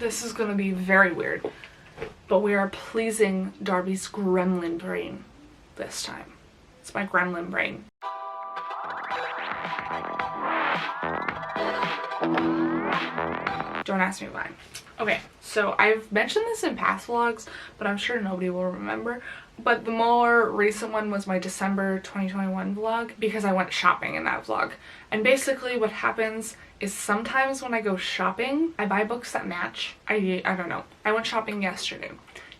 This is gonna be very weird, but we are pleasing Darby's gremlin brain this time. It's my gremlin brain. Don't ask me why. Okay, so I've mentioned this in past vlogs, but I'm sure nobody will remember. But the more recent one was my December 2021 vlog, because I went shopping in that vlog. And basically what happens is sometimes when I go shopping, I buy books that match. I don't know. I went shopping yesterday.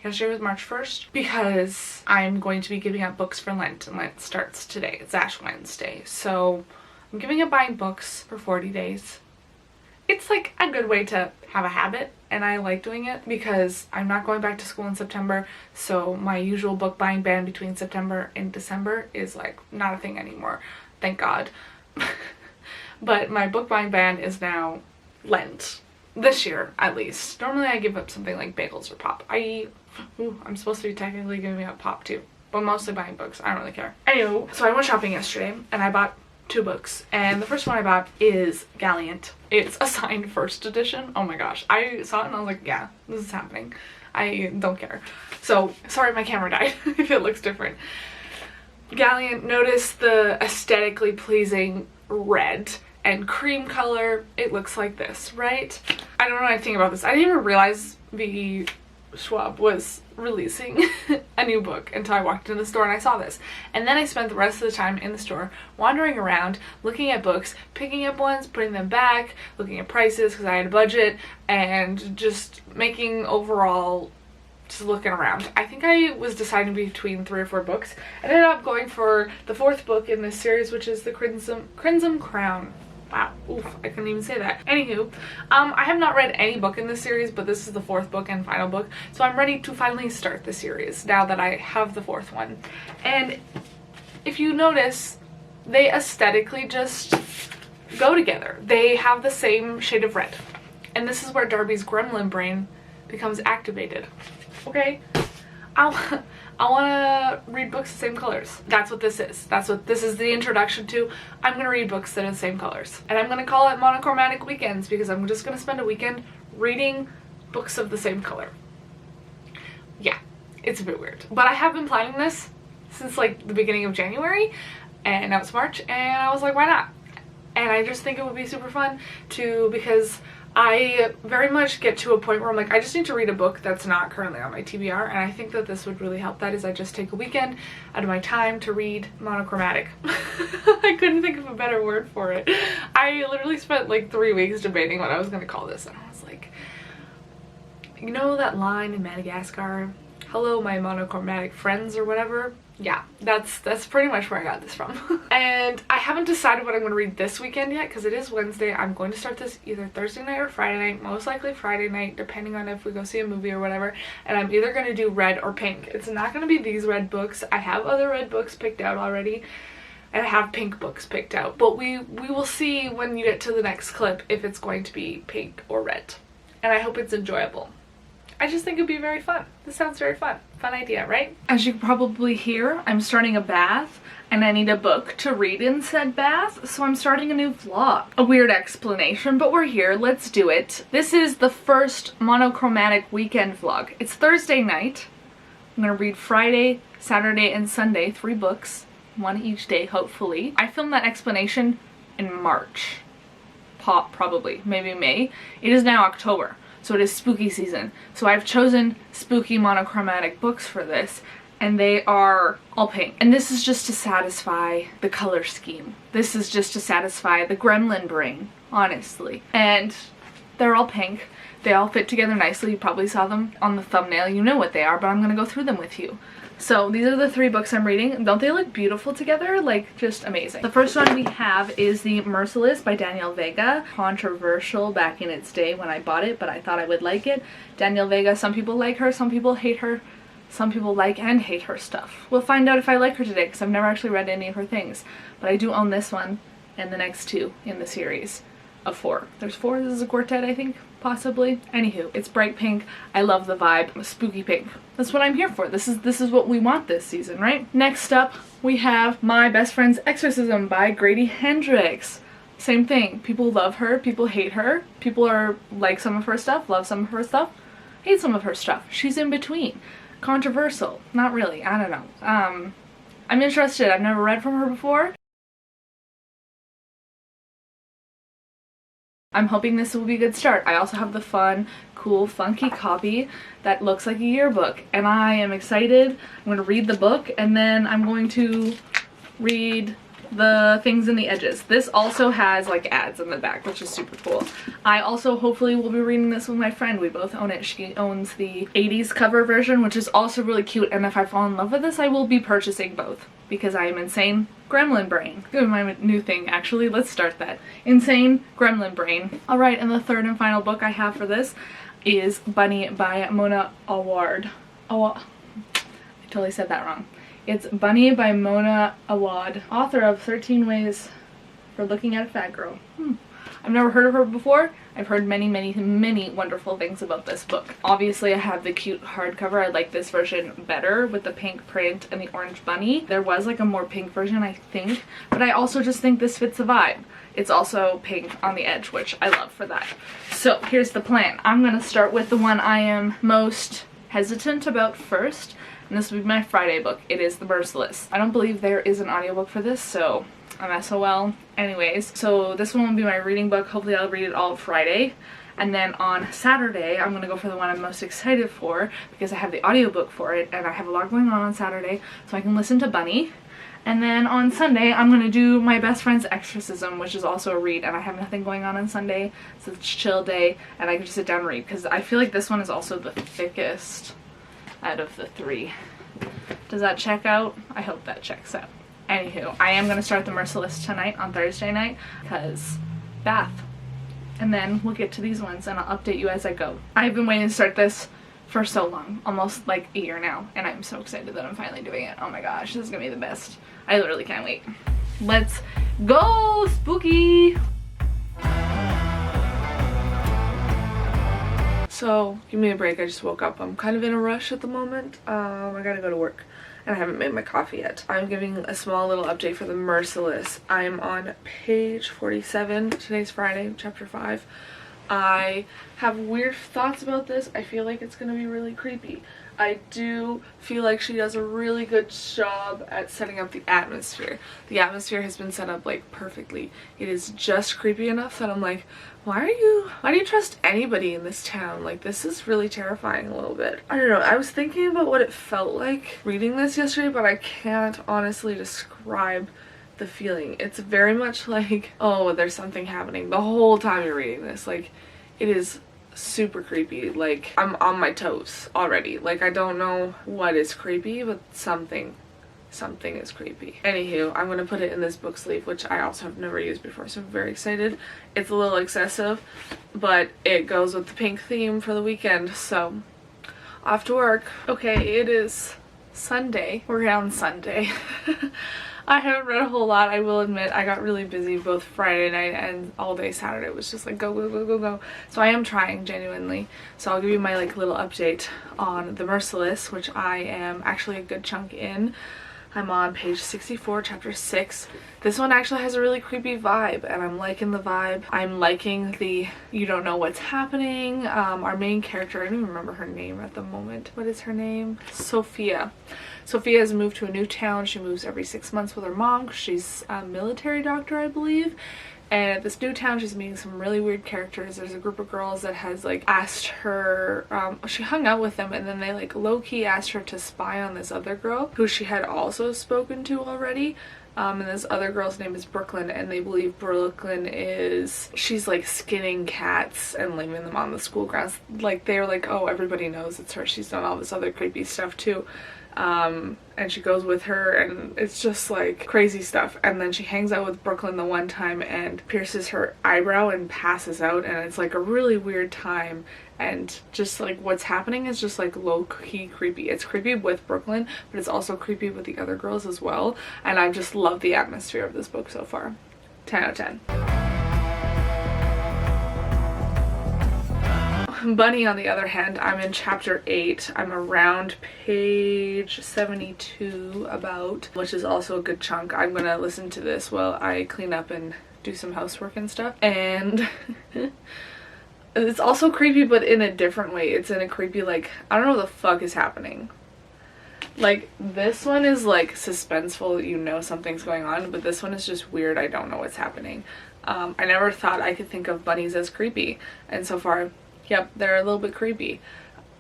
Yesterday was March 1st because I'm going to be giving out books for Lent, and Lent starts today. It's Ash Wednesday. So I'm giving up buying books for 40 days. It's like a good way to have a habit, and I like doing it because I'm not going back to school in September, so my usual book buying ban between September and December is like not a thing anymore, thank God. But my book buying ban is now Lent, this year at least. Normally I give up something like bagels or pop. I'm supposed to be technically giving up pop too, but mostly buying books. I don't really care. Anyway, so I went shopping yesterday and I bought 2 books, and the first one I bought is Gallant. It's a signed first edition. Oh my gosh, I saw it and I was like, yeah, this is happening. I don't care. So sorry my camera died if it looks different. Gallant, notice the aesthetically pleasing red and cream color. It looks like this, right? I don't know anything about this. I didn't even realize the Schwab was releasing a new book until I walked into the store and I saw this. And then I spent the rest of the time in the store wandering around, looking at books, picking up ones, putting them back, looking at prices because I had a budget, and just making overall, just looking around. I think I was deciding between 3 or 4 books. I ended up going for the 4th book in this series, which is the Crimson Crown. Wow, oof, I couldn't even say that. Anywho, I have not read any book in this series, but this is the 4th book and final book, so I'm ready to finally start the series now that I have the 4th one. And if you notice, they aesthetically just go together. They have the same shade of red. And this is where Darby's gremlin brain becomes activated. Okay? I want to read books the same colors. That's what this is. That's what this is the introduction to. I'm going to read books that are the same colors. And I'm going to call it Monochromatic Weekends because I'm just going to spend a weekend reading books of the same color. Yeah, it's a bit weird. But I have been planning this since like the beginning of January, and now it's March, and I was like, why not? And I just think it would be super fun because I very much get to a point where I'm like, I just need to read a book that's not currently on my TBR, and I think that this would really help. That is, I just take a weekend out of my time to read Monochromatic. I couldn't think of a better word for it. I literally spent like 3 weeks debating what I was going to call this, and I was like, you know that line in Madagascar, hello my monochromatic friends or whatever? Yeah, that's pretty much where I got this from. And I haven't decided what I'm going to read this weekend yet because it is Wednesday. I'm going to start this either Thursday night or Friday night, most likely Friday night, depending on if we go see a movie or whatever. And I'm either going to do red or pink. It's not going to be these red books. I have other red books picked out already, and I have pink books picked out. But we will see when you get to the next clip if it's going to be pink or red. And I hope it's enjoyable. I just think it'd be very fun. This sounds very fun. Fun idea, right? As you can probably hear, I'm starting a bath and I need a book to read in said bath, so I'm starting a new vlog. A weird explanation, but we're here. Let's do it. This is the first Monochromatic weekend vlog. It's Thursday night. I'm gonna read Friday, Saturday, and Sunday, 3 books, 1 each day, hopefully. I filmed that explanation in March. Probably, maybe May. It is now October. So it is spooky season. So I've chosen spooky monochromatic books for this, and they are all pink. And this is just to satisfy the color scheme. This is just to satisfy the gremlin brain, honestly. And they're all pink. They all fit together nicely. You probably saw them on the thumbnail. You know what they are, but I'm gonna go through them with you. So these are the 3 books I'm reading. Don't they look beautiful together? Like, just amazing. The first one we have is The Merciless by Danielle Vega. Controversial back in its day when I bought it, but I thought I would like it. Danielle Vega, some people like her, some people hate her. Some people like and hate her stuff. We'll find out if I like her today because I've never actually read any of her things. But I do own this one and the next 2 in the series of 4. There's 4, this is a quartet, I think, possibly. Anywho, it's bright pink. I love the vibe. Spooky pink. That's what I'm here for. This is what we want this season, right? Next up, we have My Best Friend's Exorcism by Grady Hendrix. same thing. People love her, people hate her, people are like some of her stuff, love some of her stuff, hate some of her stuff. She's in between. Controversial. Not really. I don't know. I'm interested. I've never read from her before. I'm hoping this will be a good start. I also have the fun, cool, funky copy that looks like a yearbook, and I am excited. I'm going to read the book, and then I'm going to read the things in the edges. This also has like ads in the back, which is super cool. I also hopefully will be reading this with my friend. We both own it. She owns the 80s cover version, which is also really cute, and if I fall in love with this, I will be purchasing both because I am insane gremlin brain. Good, my new thing actually. Let's start that. Insane gremlin brain. Alright, and the third and final book I have for this is Bunny by Mona Awad. I totally said that wrong. It's Bunny by Mona Awad, author of 13 Ways for Looking at a Fat Girl. I've never heard of her before. I've heard many, many, many wonderful things about this book. Obviously, I have the cute hardcover. I like this version better with the pink print and the orange bunny. There was like a more pink version, I think, but I also just think this fits the vibe. It's also pink on the edge, which I love for that. So here's the plan. I'm gonna start with the one I am most hesitant about first, and this will be my Friday book. It is The Merciless. I don't believe there is an audiobook for this, so I'm SOL. Anyways, so this one will be my reading book. Hopefully I'll read it all Friday. And then on Saturday, I'm gonna go for the one I'm most excited for because I have the audiobook for it and I have a lot going on Saturday, so I can listen to Bunny. And then on Sunday, I'm gonna do my best friend's exorcism, which is also a read, and I have nothing going on Sunday, so it's a chill day, and I can just sit down and read because I feel like this one is also the thickest out of the three. Does that check out? I hope that checks out. Anywho, I am going to start The Merciless tonight on Thursday night because bath. And then we'll get to these ones and I'll update you as I go. I've been waiting to start this for so long, almost like a year now, and I'm so excited that I'm finally doing it. Oh my gosh, this is going to be the best. I literally can't wait. Let's go, spooky! So, give me a break, I just woke up. I'm kind of in a rush at the moment. I gotta go to work and I haven't made my coffee yet. I'm giving a small little update for The Merciless. I'm on page 47. Today's Friday, chapter 5. I have weird thoughts about this. I feel like it's gonna be really creepy. I do feel like she does a really good job at setting up the atmosphere. The atmosphere has been set up like perfectly. It is just creepy enough that I'm like, why do you trust anybody in this town? Like, this is really terrifying a little bit. I don't know, I was thinking about what it felt like reading this yesterday, but I can't honestly describe the feeling. It's very much like, oh, there's something happening the whole time you're reading this. Like, it is super creepy. Like, I'm on my toes already. Like, I don't know what is creepy, but something is creepy. Anywho, I'm gonna put it in this book sleeve, which I also have never used before, so I'm very excited. It's a little excessive, but it goes with the pink theme for the weekend, so off to work. Okay, it is Sunday. We're on Sunday. I haven't read a whole lot, I will admit. I got really busy both Friday night and all day Saturday. It was just like go, go, go, go, go. So I am trying, genuinely. So I'll give you my like little update on The Merciless, which I am actually a good chunk in. I'm on page 64, chapter 6. This one actually has a really creepy vibe, and I'm liking the vibe. I'm liking the you don't know what's happening. Our main character, I don't even remember her name at the moment. What is her name? Sophia. Sophia has moved to a new town. She moves every 6 months with her mom. She's a military doctor, I believe. And at this new town, she's meeting some really weird characters. There's a group of girls that has like asked her, she hung out with them, and then they like low-key asked her to spy on this other girl who she had also spoken to already. And this other girl's name is Brooklyn, and they believe Brooklyn she's like skinning cats and leaving them on the school grounds. Like, they're like, oh, everybody knows it's her. She's done all this other creepy stuff too. And she goes with her, and it's just like crazy stuff. And then she hangs out with Brooklyn the one time and pierces her eyebrow and passes out, and it's like a really weird time. And just like what's happening is just like low-key creepy. It's creepy with Brooklyn, but it's also creepy with the other girls as well. And I just love the atmosphere of this book so far. 10 out of 10. Bunny, on the other hand, I'm in chapter 8. I'm around page 72 about, which is also a good chunk. I'm gonna listen to this while I clean up and do some housework and stuff. And it's also creepy, but in a different way. It's in a creepy, like, I don't know what the fuck is happening. Like, this one is like suspenseful, you know something's going on, but this one is just weird, I don't know what's happening. I never thought I could think of bunnies as creepy, and so far, yep, they're a little bit creepy.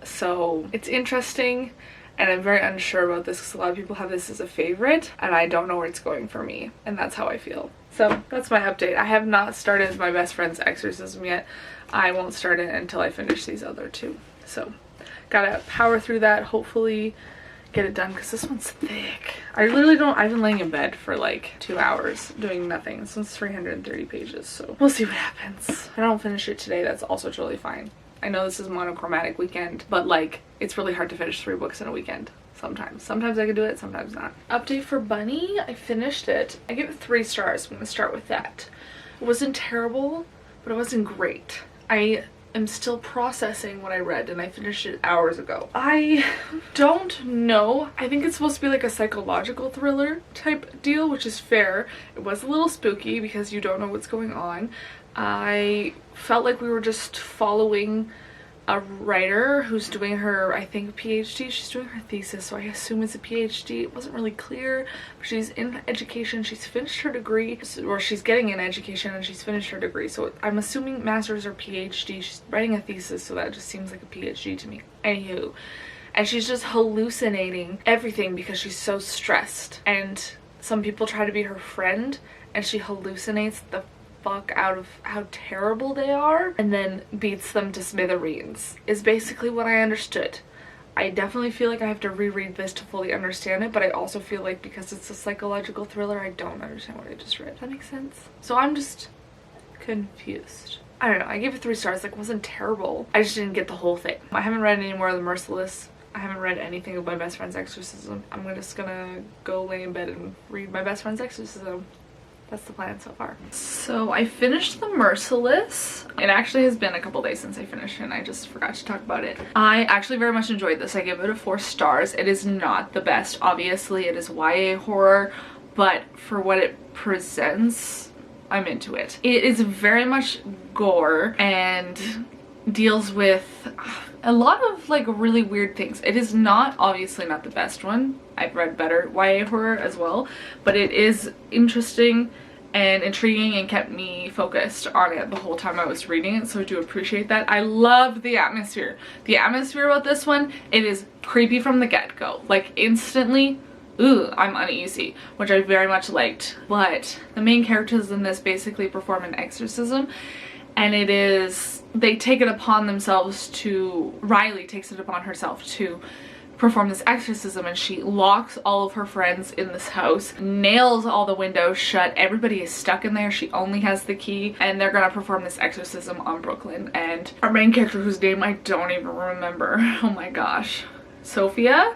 So it's interesting, and I'm very unsure about this because a lot of people have this as a favorite, and I don't know where it's going for me, and that's how I feel. So that's my update. I have not started my best friend's exorcism yet. I won't start it until I finish these other two. So gotta power through that, hopefully get it done, because this one's thick. I literally don't, I've been laying in bed for like 2 hours doing nothing. This one's 330 pages, so we'll see what happens. If I don't finish it today, that's also totally fine. I know this is monochromatic weekend, but like, it's really hard to finish 3 books in a weekend sometimes. Sometimes I can do it, sometimes not. Update for Bunny, I finished it. I give it 3 stars. I'm gonna start with that. It wasn't terrible, but it wasn't great. I am still processing what I read, and I finished it hours ago. I don't know. I think it's supposed to be like a psychological thriller type deal, which is fair. It was a little spooky because you don't know what's going on. I felt like we were just following a writer who's doing her, I think, PhD. She's doing her thesis, so I assume it's a PhD. It wasn't really clear, but she's in education. She's finished her degree, or she's getting an education and she's finished her degree. So I'm assuming master's or PhD. She's writing a thesis, so that just seems like a PhD to me. Anywho, and she's just hallucinating everything because she's so stressed. And some people try to be her friend, and she hallucinates the fuck out of how terrible they are and then beats them to smithereens, is basically what I understood. I definitely feel like I have to reread this to fully understand it, but I also feel like because it's a psychological thriller, I don't understand what I just read. Does that make sense? So I'm just confused. I don't know, I gave it 3 stars. Like, it wasn't terrible, I just didn't get the whole thing. I haven't read any more of The Merciless. I haven't read anything of My Best Friend's Exorcism. I'm just gonna go lay in bed and read My Best Friend's Exorcism. That's the plan so far. So I finished The Merciless. It actually has been a couple days since I finished it, and I just forgot to talk about it. I actually very much enjoyed this. I give it a 4 stars. It is not the best. Obviously, it is YA horror, but for what it presents, I'm into it. It is very much gore and deals with a lot of like really weird things. It is not, obviously not the best one. I've read better YA horror as well, but it is interesting and intriguing and kept me focused on it the whole time I was reading it, so I do appreciate that. I love the atmosphere. The atmosphere about this one, it is creepy from the get-go. Like, instantly, ooh, I'm uneasy, which I very much liked. But the main characters in this basically perform an exorcism, and it is, they take it upon themselves to, Riley takes it upon herself to perform this exorcism, and she locks all of her friends in this house, nails all the windows shut, everybody is stuck in there, she only has the key, and they're gonna perform this exorcism on Brooklyn. And our main character, whose name I don't even remember, oh my gosh, Sophia,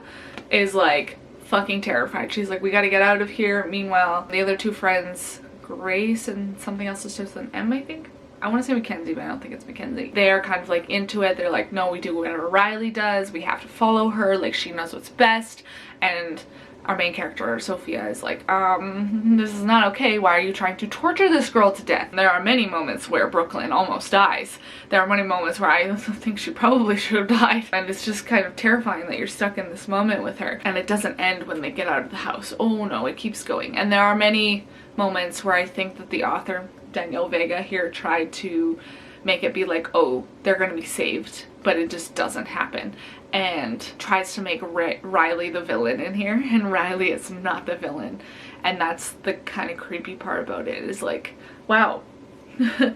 is like fucking terrified. She's like, we gotta get out of here. Meanwhile, the other 2 friends, Grace and something else that starts with an M, I think. I want to say Mackenzie, but I don't think it's Mackenzie. They are kind of like into it. They're like, no, we do whatever Riley does. We have to follow her. Like, she knows what's best. And our main character, Sophia, is like, this is not okay. Why are you trying to torture this girl to death? There are many moments where Brooklyn almost dies. There are many moments where I think she probably should have died. And it's just kind of terrifying that you're stuck in this moment with her. And it doesn't end when they get out of the house. Oh no, it keeps going. And there are many moments where I think that the author, Daniel Vega here, tried to make it be like, oh, they're gonna be saved, but it just doesn't happen, and tries to make Riley the villain in here, and Riley is not the villain. And that's the kind of creepy part about it, is like, wow,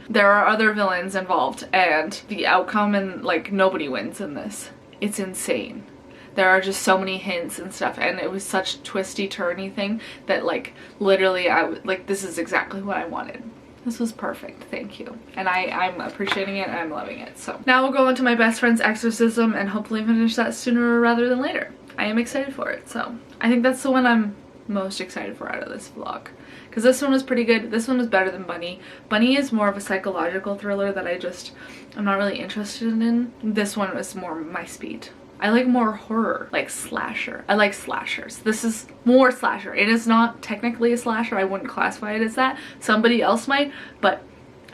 there are other villains involved, and the outcome, and like, nobody wins in this. It's insane. There are just so many hints and stuff, and it was such a twisty turny thing that like literally I was like, this is exactly what I wanted. This was perfect, thank you. And I'm appreciating it and I'm loving it. So now we'll go into My Best Friend's Exorcism and hopefully finish that sooner rather than later. I am excited for it. So I think that's the one I'm most excited for out of this vlog, because this one was pretty good. This one was better than Bunny. Bunny is more of a psychological thriller that I'm not really interested in. This one was more my speed. I like more horror, like slasher. I like slashers. This is more slasher. It is not technically a slasher. I wouldn't classify it as that. Somebody else might, but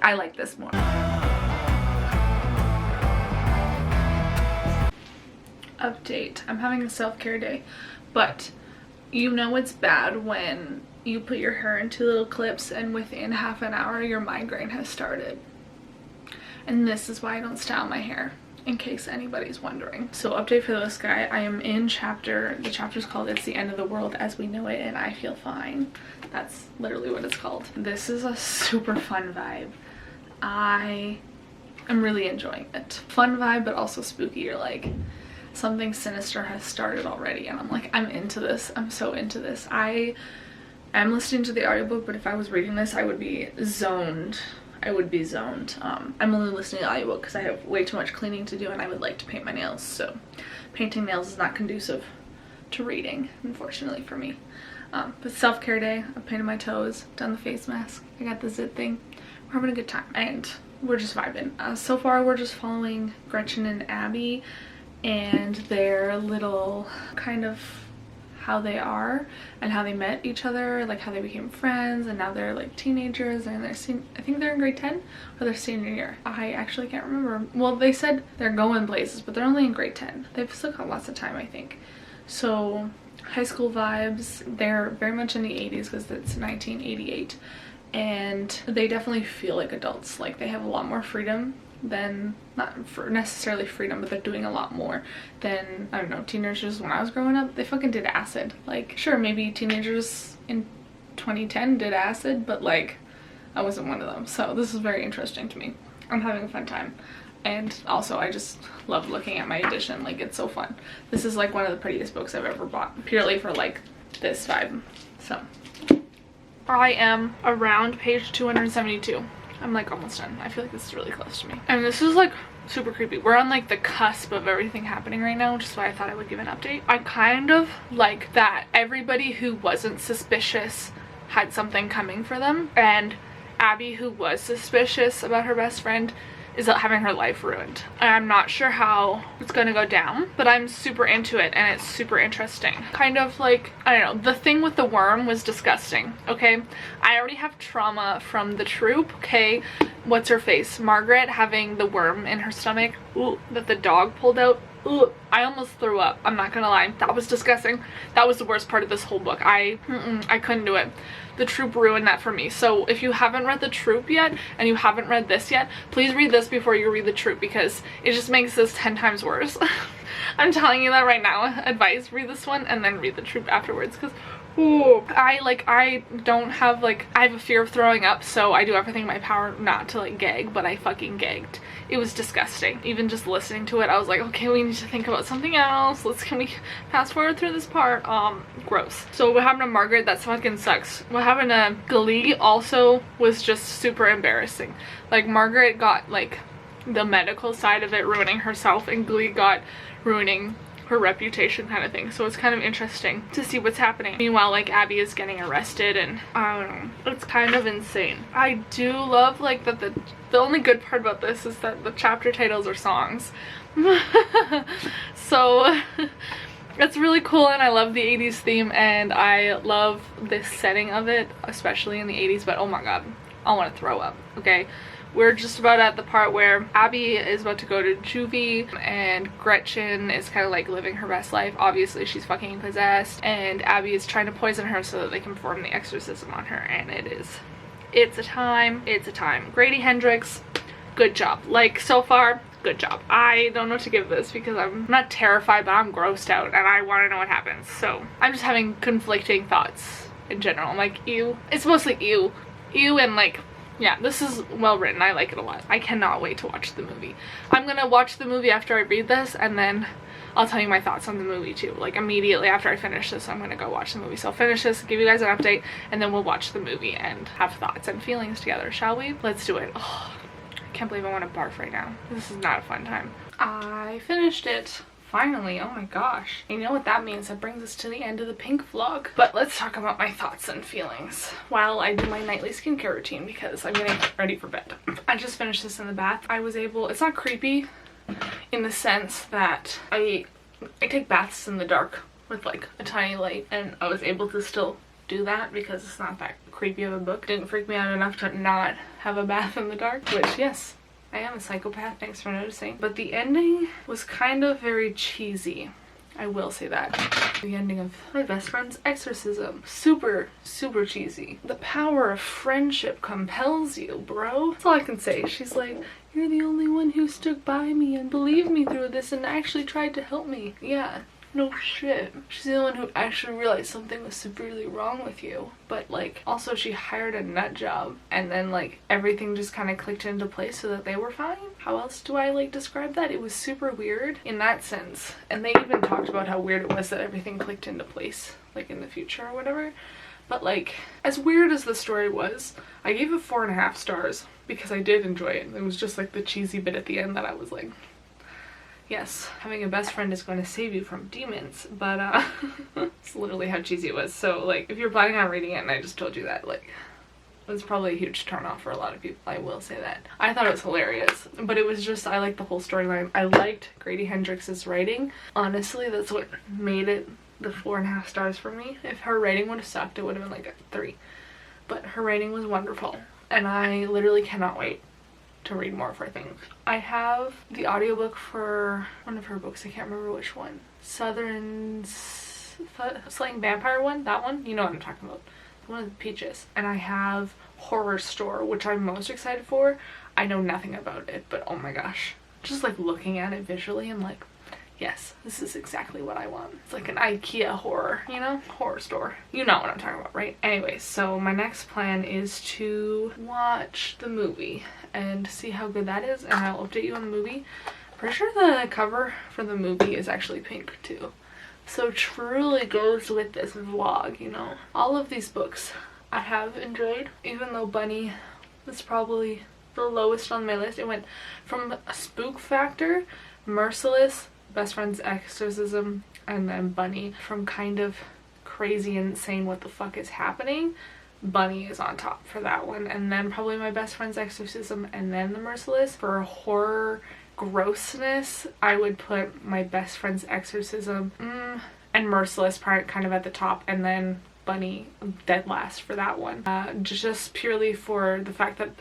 I like this more. Update. I'm having a self-care day, but you know it's bad when you put your hair into little clips and within half an hour your migraine has started. And this is why I don't style my hair, in case anybody's wondering. So update for this guy, I am in the chapter's called It's the End of the World as We Know It and I Feel Fine. That's literally what it's called. This is a super fun vibe. I am really enjoying it. Fun vibe, but also spooky. You're like, something sinister has started already, and I'm like, I'm into this. I'm so into this. I am listening to the audiobook, but if I was reading this, I would be zoned. I'm only listening to the audiobook because I have way too much cleaning to do and I would like to paint my nails, so painting nails is not conducive to reading, unfortunately for me. But self-care day, I've painted my toes, done the face mask, I got the zit thing. We're having a good time and we're just vibing. So far we're just following Gretchen and Abby and their little kind of how they are and how they met each other, like how they became friends, and now they're like teenagers and I think they're in grade 10 or their senior year. I actually can't remember. Well, they said they're going places, but they're only in grade 10. They've still got lots of time, I think. So high school vibes. They're very much in the 80s because it's 1988 and they definitely feel like adults. Like they have a lot more freedom than, not for necessarily freedom, but they're doing a lot more than, I don't know, teenagers when I was growing up. They fucking did acid. Like, sure, maybe teenagers in 2010 did acid, but like I wasn't one of them. So this is very interesting to me. I'm having a fun time. And also I just love looking at my edition. Like, it's so fun. This is like one of the prettiest books I've ever bought, purely for like this vibe. So I am around page 272. I'm like almost done. I feel like this is really close to me. And this is like super creepy. We're on like the cusp of everything happening right now, which is why I thought I would give an update. I kind of like that everybody who wasn't suspicious had something coming for them, and Abby, who was suspicious about her best friend, is having her life ruined. I'm not sure how it's gonna go down, but I'm super into it and it's super interesting. Kind of like, I don't know, the thing with the worm was disgusting, okay? I already have trauma from the troop, okay? What's her face? Margaret having the worm in her stomach, ooh, that the dog pulled out. Ooh, I almost threw up. I'm not gonna lie. That was disgusting. That was the worst part of this whole book. I couldn't do it. The Troop ruined that for me. So if you haven't read The Troop yet and you haven't read this yet, please read this before you read The Troop because it just makes this 10 times worse. I'm telling you that right now. Advice, read this one and then read The Troop afterwards because ooh, I don't have like, I have a fear of throwing up, so I do everything in my power not to like gag, but I fucking gagged. It was disgusting. Even just listening to it, I was like, okay, we need to think about something else. Can we fast forward through this part? Gross. So what happened to Margaret, that fucking sucks. What happened to Glee also was just super embarrassing. Like, Margaret got like the medical side of it ruining herself, and Glee got ruining her reputation kind of thing. So it's kind of interesting to see what's happening. Meanwhile, like, Abby is getting arrested and I don't know, it's kind of insane. I do love like that the only good part about this is that the chapter titles are songs. So it's really cool and I love the 80s theme and I love this setting of it, especially in the 80s, but oh my god, I want to throw up, okay? We're just about at the part where Abby is about to go to juvie and Gretchen is kind of like living her best life. Obviously she's fucking possessed and Abby is trying to poison her so that they can perform the exorcism on her, and it's a time. Grady Hendrix, good job. Like, so far, good job. I don't know what to give this because I'm not terrified, but I'm grossed out and I want to know what happens. So I'm just having conflicting thoughts in general. I'm like, ew. It's mostly ew and like, yeah, this is well written. I like it a lot. I cannot wait to watch the movie. I'm gonna watch the movie after I read this and then I'll tell you my thoughts on the movie too. Like, immediately after I finish this, I'm gonna go watch the movie. So I'll finish this, give you guys an update, and then we'll watch the movie and have thoughts and feelings together, shall we? Let's do it. Oh, I can't believe I want to barf right now. This is not a fun time. I finished it. Finally, oh my gosh. You know what that means? That brings us to the end of the pink vlog. But let's talk about my thoughts and feelings while I do my nightly skincare routine because I'm getting ready for bed. I just finished this in the bath. I was able, it's not creepy in the sense that I I take baths in the dark with like a tiny light, and I was able to still do that because it's not that creepy of a book. It didn't freak me out enough to not have a bath in the dark, which yes, I am a psychopath, thanks for noticing. But the ending was kind of very cheesy. I will say that. The ending of My Best Friend's Exorcism. Super, super cheesy. The power of friendship compels you, bro. That's all I can say. She's like, you're the only one who stood by me and believed me through this and actually tried to help me. Yeah. No shit. She's the one who actually realized something was severely wrong with you. But like, also she hired a nut job, and then like everything just kind of clicked into place so that they were fine. How else do I like describe that? It was super weird in that sense. And they even talked about how weird it was that everything clicked into place like in the future or whatever. But like, as weird as the story was, I gave it 4.5 stars because I did enjoy it. It was just like the cheesy bit at the end that I was like, yes, having a best friend is going to save you from demons, but it's literally how cheesy it was. So like, if you're planning on reading it and I just told you that, like, it was probably a huge turn off for a lot of people, I will say that. I thought it was hilarious, but it was just, I liked the whole storyline. I liked Grady Hendrix's writing. Honestly, that's what made it the 4.5 stars for me. If her writing would have sucked, it would have been like a 3. But her writing was wonderful, and I literally cannot wait to read more of her things. I have the audiobook for one of her books, I can't remember which one. Southern Slaying Vampire one, that one, you know what I'm talking about. The one with the peaches. And I have Horror Store, which I'm most excited for. I know nothing about it, but oh my gosh. Just like looking at it visually, I'm like, yes, this is exactly what I want. It's like an IKEA horror, you know? Horror store. You know what I'm talking about, right? Anyways, so my next plan is to watch the movie and see how good that is, and I'll update you on the movie. Pretty sure the cover for the movie is actually pink too. So truly goes with this vlog, you know? All of these books I have enjoyed, even though Bunny was probably the lowest on my list. It went from Spook Factor, Merciless, Best Friend's Exorcism, and then Bunny. From kind of crazy and insane what the fuck is happening, Bunny is on top for that one, and then probably My Best Friend's Exorcism, and then The Merciless. For horror grossness, I would put My Best Friend's Exorcism and Merciless kind of at the top, and then Bunny dead last for that one. Just purely for the fact that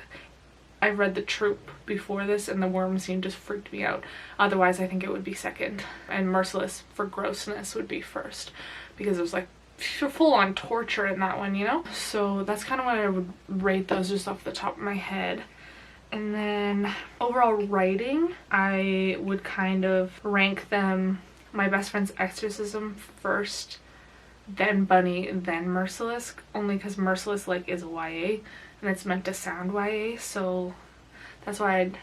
I read The Troop before this and the worm scene just freaked me out. Otherwise, I think it would be second. And Merciless for grossness would be first, because it was like full-on torture in that one, you know? So that's kind of what I would rate those just off the top of my head. And then overall writing, I would kind of rank them My Best Friend's Exorcism first, then Bunny, then Merciless, only because Merciless like is YA and it's meant to sound YA, so that's why I'd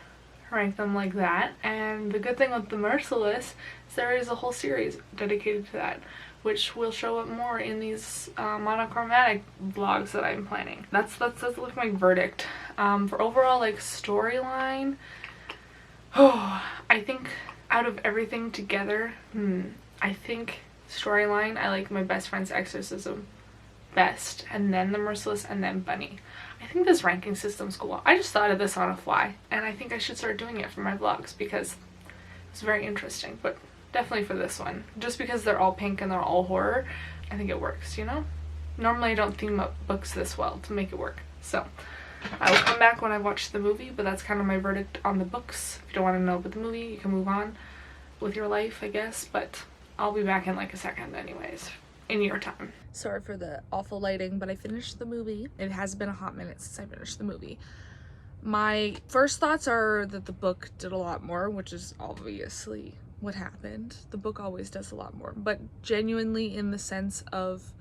rank them like that. And the good thing with The Merciless is there is a whole series dedicated to that, which will show up more in these monochromatic vlogs that I'm planning. That's like my verdict. For overall like storyline, I think out of everything together, I think storyline, I like My Best Friend's Exorcism best, and then The Merciless, and then Bunny. I think this ranking system's cool. I just thought of this on a fly, and I think I should start doing it for my vlogs because it's very interesting. But definitely for this one, just because they're all pink and they're all horror, I think it works, you know? Normally I don't theme up books this well to make it work, so I will come back when I watch the movie, but that's kind of my verdict on the books. If you don't want to know about the movie, you can move on with your life, I guess, but I'll be back in like a second anyways, in your time. Sorry for the awful lighting, but I finished the movie. It has been a hot minute since I finished the movie. My first thoughts are that the book did a lot more, which is obviously what happened. The book always does a lot more, but genuinely in the sense of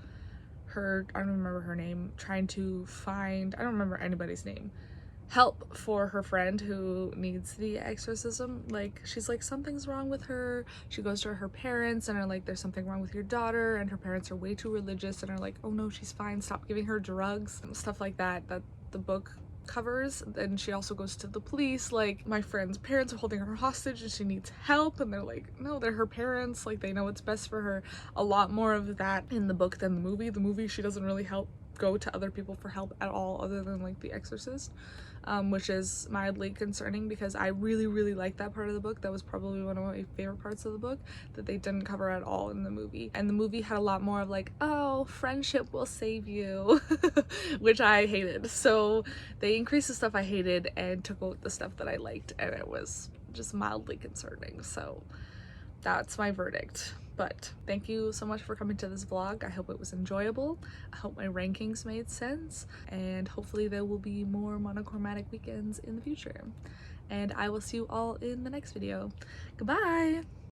her, I don't remember her name, trying to find, I don't remember anybody's name, help for her friend who needs the exorcism. Like, she's like, something's wrong with her. She goes to her parents and are like, there's something wrong with your daughter, and her parents are way too religious and are like, oh no, she's fine, stop giving her drugs, stuff like that the book covers. And she also goes to the police, like, my friend's parents are holding her hostage and she needs help, and they're like, no, they're her parents, like, they know what's best for her. A lot more of that in the book than the movie. The movie, she doesn't really help go to other people for help at all other than like The Exorcist, which is mildly concerning because I really like that part of the book. That was probably one of my favorite parts of the book that they didn't cover at all in the movie. And the movie had a lot more of like, oh, friendship will save you, which I hated. So they increased the stuff I hated and took out the stuff that I liked, and it was just mildly concerning. So that's my verdict. But thank you so much for coming to this vlog. I hope it was enjoyable. I hope my rankings made sense, and hopefully there will be more monochromatic weekends in the future. And I will see you all in the next video. Goodbye!